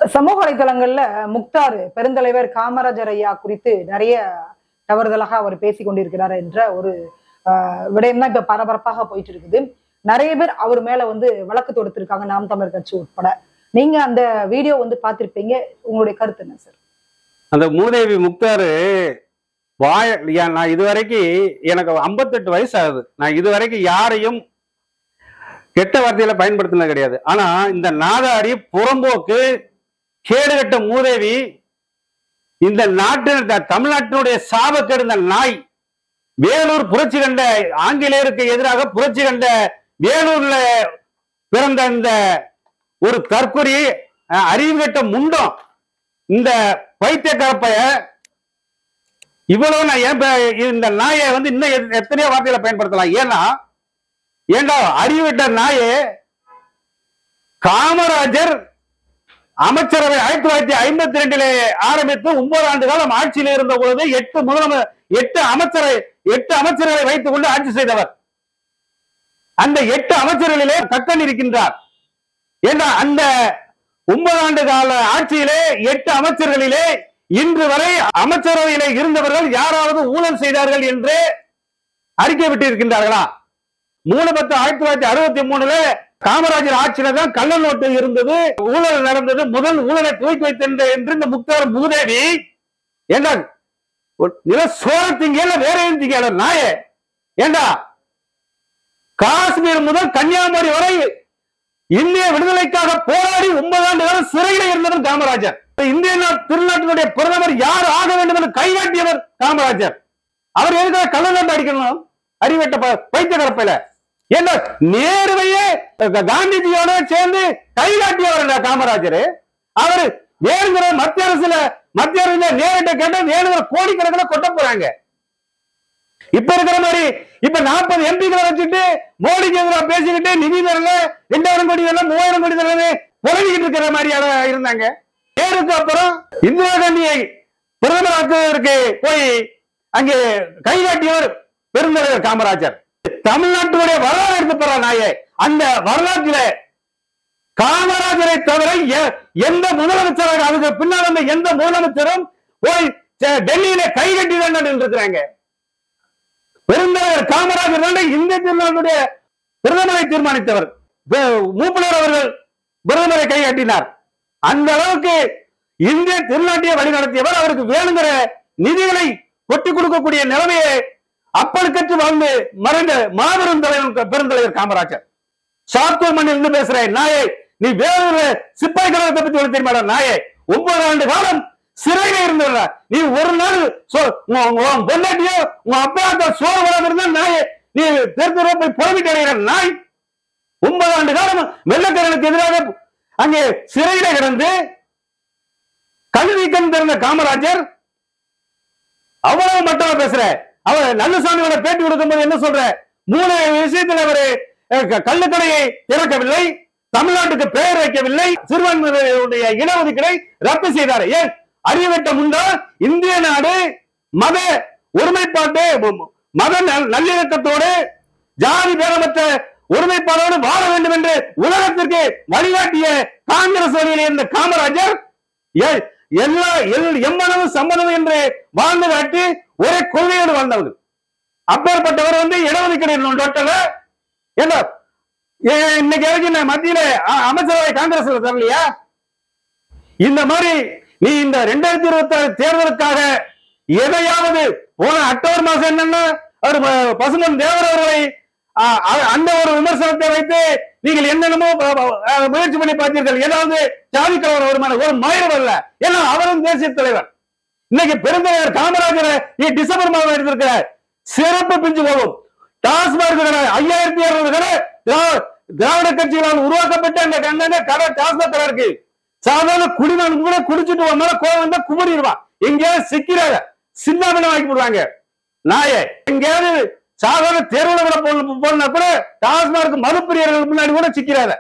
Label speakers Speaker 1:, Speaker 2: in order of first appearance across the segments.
Speaker 1: சமூக வலைதளங்கள்ல முக்தார் பெருந்தலைவர் காமராஜர் ஐயா குறித்து நிறைய தவறுதலாக அவர் பேசிக் கொண்டிருக்கிறார் என்ற ஒரு விடயம் தான் இப்ப பரபரப்பாக போயிட்டு இருக்குது. நிறைய பேர் அவர் மேல வழக்கு தொடுத்திருக்காங்க, நாம் தமிழர் கட்சி உட்பட. நீங்க அந்த வீடியோ பார்த்திருப்பீங்க, உங்களுடைய கருத்து என்ன சார்?
Speaker 2: அந்த மூதேவி முக்தாரு நான் இதுவரைக்கும் எனக்கு 58 வயசு ஆகுது. நான் இதுவரைக்கும் யாரையும் கெட்ட வார்த்தையில பயன்படுத்தினது கிடையாது. ஆனா இந்த நாதாரி புறம்போக்கு கேடுகட்ட மூதேவி, இந்த தமிழ்நாட்டினுடைய சாபக்கேடு இந்த நாய், வேலூர் புரட்சி கண்ட ஆங்கிலேயருக்கு எதிராக புரட்சி கண்ட வேலூர்ல பிறந்த இந்த ஒரு தற்கொலை அறிவு கட்ட முண்டம், இந்த பைத்தியக்காரப்பைய இவ்வளவு நான் இந்த நாயை இன்னும் எத்தனையோ வார்த்தையில பயன்படுத்தலாம். ஏண்டா அறிவிட்ட நாயே, காமராஜர் அமைச்சரவை 1952 ஆரம்பித்து 9 ஆண்டு காலம் ஆட்சியில் இருந்த பொழுது 8 அமைச்சர்களை வைத்துக் கொண்டு ஆட்சி செய்தவர். அந்த 8 அமைச்சர்களிலே கக்கன் இருக்கின்றார். ஏண்டா அந்த 9 ஆண்டு கால ஆட்சியிலே 8 அமைச்சர்களிலே இன்று வரை அமைச்சரவையிலே இருந்தவர்கள் யாராவது ஊழல் செய்தார்கள் என்று அறிக்கை விட்டிருக்கின்றார்களா? 3/10/1963 காமராஜர் ஆட்சியில தான் கள்ள நோட்டு இருந்தது, ஊழல் நடந்தது, முதல் ஊழலை துவக்கி வைத்த என்று இந்த முக்தார் மூதேவி ஏண்டா சோழத்திங்க வேற திங்க நாயே, ஏண்டா காஷ்மீர் முதல் கன்னியாகுமரி வரை இந்திய விடுதலைக்காக போராடி 9 ஆண்டு காலம் சிறையில் இருந்தவர் காமராஜர். இந்திய திருநாட்டினுடைய பிரதமர் யார் ஆக வேண்டும் என்று கைகாட்டியவர் காமராஜர். அவர் எதுக்காக கள்ள நோட்டு அடிக்கணும்? அறிவட்ட பைத்திய கரப்பையில என்ன நேருவையே காந்திஜியோட சேர்ந்து கைகாட்டியவர் காமராஜர். அவரு வேணுங்கிற மத்திய அரசுல நேரிட்ட கேட்ட வேணுங்கிற கோடிக்கணக்கில் கொட்ட போறாங்க. இப்ப இருக்கிற மாதிரி இப்ப 40 எம்பிக்களை வச்சுட்டு மோடிக்கு எதிராக பேசிக்கிட்டு நிதி தரல, 2000 கோடி தரல, 3000 கோடி தரல புலவிக்கிட்டு இருக்கிற மாதிரி இருந்தாங்க. நேருக்கு அப்புறம் இந்திரா காந்தியை பிரதமராக்குவதற்கு போய் அங்கே கைகாட்டியவர் பெருந்தலைவர் காமராஜர். தமிழ்நாட்டுடைய வரலாறு எடுத்து போற நாயே, அந்த வரலாற்றில காமராஜரை தவிர எந்த முதலமைச்சராக அதுக்கு பின்னால் வந்த எந்த முதலமைச்சரும் போய் டெல்லியில கைகட்டி தான் இருக்கிறாங்க. பெருந்தலைவர் காமராஜர் தான் இந்திய திருநாட்டுடைய பிரதமரை தீர்மானித்தவர். மூப்பனார் அவர்கள் பிரதமரை கைகட்டினார். அந்த அளவுக்கு இந்திய திருநாட்டியை வழிநடத்தியவர். அவருக்கு வேணுங்கிற நிதிகளை கொட்டி கொடுக்கக்கூடிய நிலைமையை அப்பழுக்கற்று வாழ்ந்து மறைந்த மாபெரும் தலைவர் பெருந்தலைவர் காமராஜர். சாத்தூர் மண்ணில் இருந்து பேசுறேன் நாயே, நீ வேறு சிப்பாய் கழகத்தை பத்தி ஒரு தெரியுமா நாயே? 9 ஆண்டு காலம் சிறையில இருந்த நீ ஒரு நாள் பொண்டாட்டியோ உங்க அப்பா சோறு வராம இருந்தா நாயே, நீ தேர்தல போய் புறமிட்டு அடைகிற நாய். 9 ஆண்டு காலம் வெள்ளக்காரனுக்கு எதிராக அங்கே சிறையில கிடந்து கல்வி கண் திறந்த காமராஜர் அவ்வளவு மட்டமா பேசுற. அவர் நல்லசாமியோட பேட்டி கொடுக்கும் போது என்ன சொல்ற? 3 விஷயத்தில் அவரு கள்ளுக்கடையை திறக்கவில்லை, தமிழ்நாட்டுக்கு பெயர் வைக்கவில்லை, சிறுபான்மையினருடைய இடஒதுக்கீடை ரத்து செய்தார். ஏன் அறிவட்ட முண்டா இந்திய நாடு மத ஒருமைப்பாட்டு, மத நல்லிணக்கத்தோடு ஜாதி பேரமற்ற ஒருமைப்பாடோடு வாழ வேண்டும் என்று உலகத்திற்கு வழிகாட்டிய காங்கிரஸ் வழியில் இருந்த காமராஜர் எம்மனவு சம்மதம் என்று வாழ்ந்து காட்டி ஒரே கொள்கையோடு வாழ்ந்தவர். அப்பேற்பட்டவர் இடஒதுக்கீடு இன்னைக்கு வரைக்கும் மத்தியில அமைச்சரவை காங்கிரஸ் தரலையா? இந்த மாதிரி நீ இந்த 2026 தேர்தலுக்காக எதையாவது போன அக்டோபர் மாசம் என்னன்னா அவர் பசுமன் தேவர் அவர்களை அந்த ஒரு விமர்சனத்தை வைத்து நீங்கள் என்னென்னமோ முயற்சி பண்ணி பார்த்தீர்கள். ஏதாவது ஜாதி கலவர வருமான ஒரு மயிர் வரல. ஏன்னா அவரும் தேசிய தலைவர். இன்னைக்கு பெருந்தலைவர் காமராஜரை டிசம்பர் மாதம் எடுத்திருக்கிற சிறப்பு பிஞ்சு போகும். டாஸ்மாக் 5200 கடை திராவிட கட்சிகளால் உருவாக்கப்பட்ட அந்த கடை டாஸ்மாக் கடை இருக்கு. சாதாரண குடிமகன் கூட குடிச்சிட்டு வந்தால கோவம் வந்தா குமரிடுவான். எங்கேயாவது சிக்கிறாங்க, சின்னாபின்னம் ஆக்கி போடுவாங்க நாயை. எங்கேயாவது சாதாரண தெருவில் கூட போனா கூட டாஸ்மாக் மறுபிரியர்கள் முன்னாடி கூட சிக்கிறாங்க.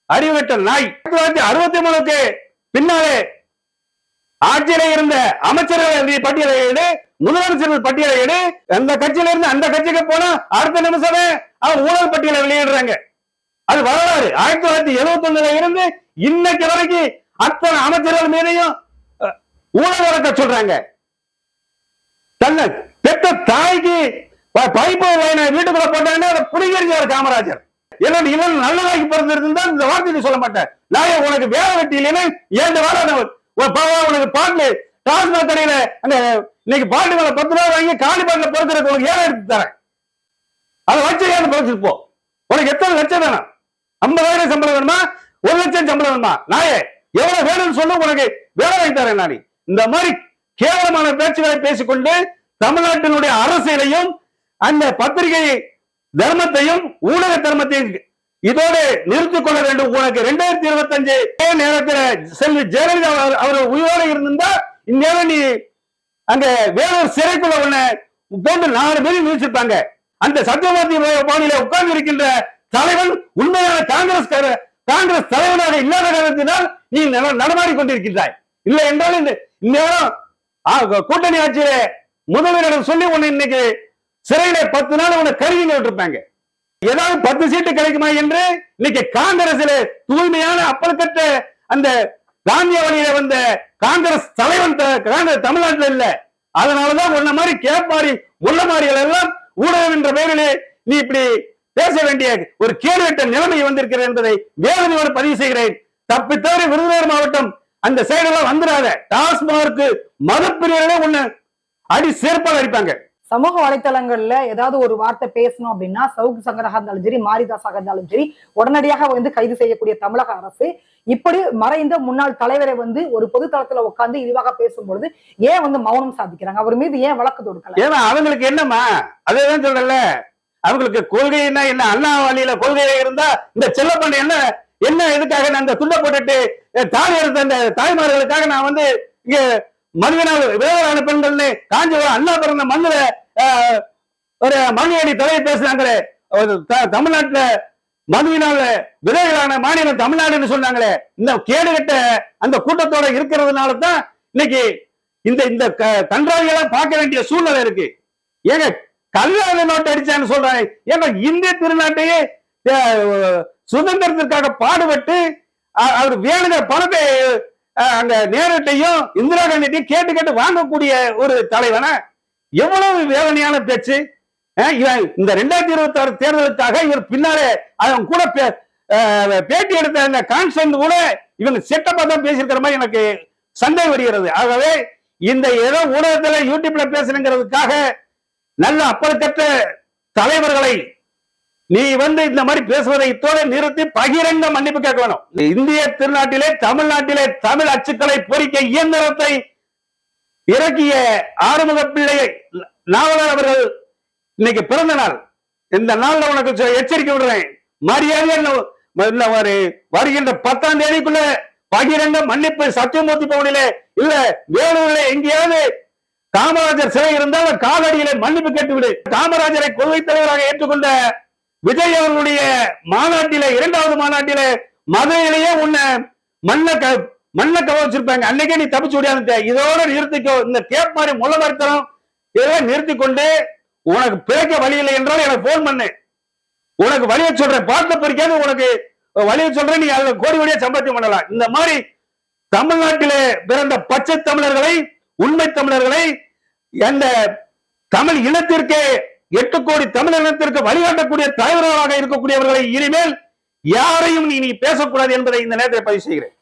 Speaker 2: அறிவட்ட நாய். 1963 பின்னாலே ஆட்சியில இருந்த அமைச்சர்கள் பட்டியலை முதலமைச்சர்கள் பட்டியலை அந்த கட்சியில இருந்து அந்த கட்சிக்கு போனா அடுத்த நிமிஷமே அவர் ஊழல் பட்டியலை வெளியிடுறாங்க. அது வரலாறு. 1971 இருந்து இன்னைக்கு வரைக்கும் அத்தனை அமைச்சர்கள் மீதையும் ஊழல் வழக்க சொல்றாங்க. தன்னை பெற்ற தாய்க்கு பைப்பு வீட்டுக்குள்ள போட்டாங்கன்னா அதை புடிக்கிறார் காமராஜர். இவன் நல்லதாக்கி பிறந்திருந்தா இந்த வார்த்தையை சொல்ல மாட்டேன். நான் உனக்கு வேலை வெட்டி இல்லைன்னா 7 வாரம் உனக்கு பாட்டு டாஸ்மாக் கடையில அந்த இன்னைக்கு பாட்டுகளை 10 ரூபாய் வாங்கி காலி பாட்டுல பொறுக்கிறதுக்கு உனக்கு ஏழை எடுத்து தரேன். அதை வச்சு ஏன் பொறுத்துட்டு போ. உனக்கு எத்தனை லட்சம் வேணும்? 50,000 சம்பளம் வேணுமா? 1 லட்சம் சம்பளம் வேணுமா? நாயே எவ்வளவு வேணும்னு சொல்லு, உனக்கு வேலை வாங்கி தரேன். நான் இந்த மாதிரி கேவலமான பேச்சுகளை பேசிக்கொண்டு தமிழ்நாட்டினுடைய அரசியலையும் அந்த பத்திரிகை தர்மத்தையும் ஊடக தர்மத்தையும் இதோடு நிறுத்திக் கொள்ள வேண்டும். உனக்கு 2025 நேரத்தில் செல்வி ஜெயலலிதா அவர் உயிரோடு இருந்திருந்தா இந்நேரம் நீ அங்க வேறொரு சிறைக்குள்ள உன்னை போட்டு 4 பேரும் நினைச்சிருப்பாங்க. அந்த சத்தியமூர்த்தி பவனில உட்கார்ந்து இருக்கின்ற தலைவன் உண்மையான காங்கிரஸ் தலைவனாக இல்லாத காரணத்தினால் நீ நடமாடி கொண்டிருக்கின்றாய். இல்லை என்றால் இந்நேரம் கூட்டணி ஆட்சியில முதல்வரிடம் சொல்லி உன்னை இன்னைக்கு சிறையில 10 நாள் உன்னை கருவி விட்டுருப்பாங்க. ஏதாவது 10 சீட்டு கிடைக்குமா என்று இன்னைக்கு காங்கிரஸ்ல தூய்மையான அப்பல்கட்ட அந்த காந்திய வழியில வந்த காங்கிரஸ் தலைவன் தமிழ்நாட்டில் இல்ல. அதனாலதான் உன்ன மாதிரி கேப்பாரி முள்ளமாரிகள் எல்லாம் ஊடகம் என்ற பெயரிலே நீ இப்படி பேச வேண்டிய ஒரு கேடுகட்ட நிலைமை வந்திருக்கிறது என்பதை வேதனையோடு பதிவு செய்கிறேன். தப்பித்தவரை விருதுநகர் மாவட்டம் அந்த சைடெல்லாம் வந்துடாத. டாஸ்மார்க் மதப்பிரியர்களே உன்னை அடி சேர்ப்பால் அடிப்பாங்க.
Speaker 1: சமூக வலைத்தளங்கள்ல ஏதாவது ஒரு வார்த்தை பேசணும் அப்படின்னா சவுக்கு சங்கராக இருந்தாலும் சரி, மாரிதாஸாக இருந்தாலும் சரி, உடனடியாக கைது செய்யக்கூடிய தமிழக அரசு இப்படி மறைந்த முன்னாள் தலைவரை ஒரு பொது தளத்துல உட்கார்ந்து இழிவாக பேசும்பொழுது ஏன் மௌனம் சாதிக்கிறாங்க? அவர் மீது ஏன் வழக்கு தொடுக்கல?
Speaker 2: ஏன்னா அவங்களுக்கு என்னமா அதேதான் சொல்லல. அவங்களுக்கு கொள்கைன்னா என்ன? அண்ணா வழியில கொள்கையா இருந்தா இந்த செல்லப்பண்ண என்ன எதுக்காக நான் அந்த துண்டை போட்டுட்டு தாலி எடுத்த அந்த தாய்மார்களுக்காக நான் இங்க மதுவினால் விதவரான பெண்கள்னு காஞ்சிபுரம் அண்ணா பிறந்த மண்ணுல ஒரு மணியடி தொலை பேசுறாங்களே. தமிழ்நாட்டுல மதுவினால விதைகளான மாநிலம் தமிழ்நாடுன்னு சொன்னாங்களே. இந்த கேடுகட்ட அந்த கூட்டத்தோட இருக்கிறதுனால தான் இன்னைக்கு இந்த கன்றாவியெல்லாம் பார்க்க வேண்டிய சூழ்நிலை இருக்கு. ஏங்க கல்யாண நோட்டு அடிச்சான்னு சொல்றாங்க. ஏங்க இந்திய திருநாட்டையே சுதந்திரத்திற்காக பாடுபட்டு அவர் வேணுங்கிற பணத்தை அங்க நேரத்தையும் இந்திரா காந்தியையும் கேட்டு வாங்கக்கூடிய ஒரு தலைவனா எவ்வளவு வேதனையான பேச்சு. இந்த 2026 தேர்தலுக்காக இவர் பின்னாலே அவன் கூட பேட்டி எடுத்த அந்த கான்ஸ்டன்ட் கூட இவங்க செட்டப்பா தான் பேசியிருக்கிற மாதிரி எனக்கு சந்தேகம் வருகிறது. ஆகவே இந்த ஏதோ ஊடகத்துல யூடியூப்ல பேசணுங்கிறதுக்காக நல்ல அப்பழுக்கற்ற தலைவர்களை நீ இந்த மாதிரி பேசுவதை இத்தோட நிறுத்தி பகிரங்க மன்னிப்பு கேட்க வேணும். இந்திய திருநாட்டிலே தமிழ்நாட்டிலே தமிழ் அச்சுக்களை பொறிக்க இயந்திரத்தை இறக்கிய ஆறுமுக பிள்ளை நாவலர் அவர்கள் இன்னைக்கு பிறந்த நாள். இந்த நாள்ல உனக்கு எச்சரிக்கை விடுறேன். மரியாதை வருகின்ற 10ஆம் தேதிக்குள்ள பகிரங்க மன்னிப்பு சத்தியமூர்த்தி பவனிலே இல்ல வேலூர்ல எங்கேயாவது காமராஜர் சிலை இருந்தால் காலடியிலே மன்னிப்பு கேட்டுவிடு. காமராஜரை கொள்கை தலைவராக ஏற்றுக்கொண்ட விஜய் அவர்களுடைய மாநாட்டில 2வது மாநாட்டில மதுரையிலேயே உன்னை மண்ண கவனிச்சிருப்பாங்க. அன்னைக்கே நீ தப்பிச்சு விடாத. இதோட நிறுத்திக்கோ. இந்த கேப் மாதிரி முள்ள மறுத்தனம் இதெல்லாம் நிறுத்தி கொண்டு உனக்கு பிழைக்க வழி இல்லை என்றால் எனக்கு போன் பண்ணு. உனக்கு வழியை சொல்றேன். பாட்டு பறிக்காது உனக்கு வழியை சொல்றேன். நீ அதுல கோடி கோடியா சம்பாத்தியம் பண்ணலாம். இந்த மாதிரி தமிழ்நாட்டிலே பிறந்த பச்சை தமிழர்களை, உண்மை தமிழர்களை, அந்த தமிழ் இனத்திற்கே 8 கோடி தமிழ் இனத்திற்கு வழிகாட்டக்கூடிய தலைவர்களாக இருக்கக்கூடியவர்களை இனிமேல் யாரையும் நீ பேசக்கூடாது என்பதை இந்த நேரத்தில் பதிவு செய்கிறேன்.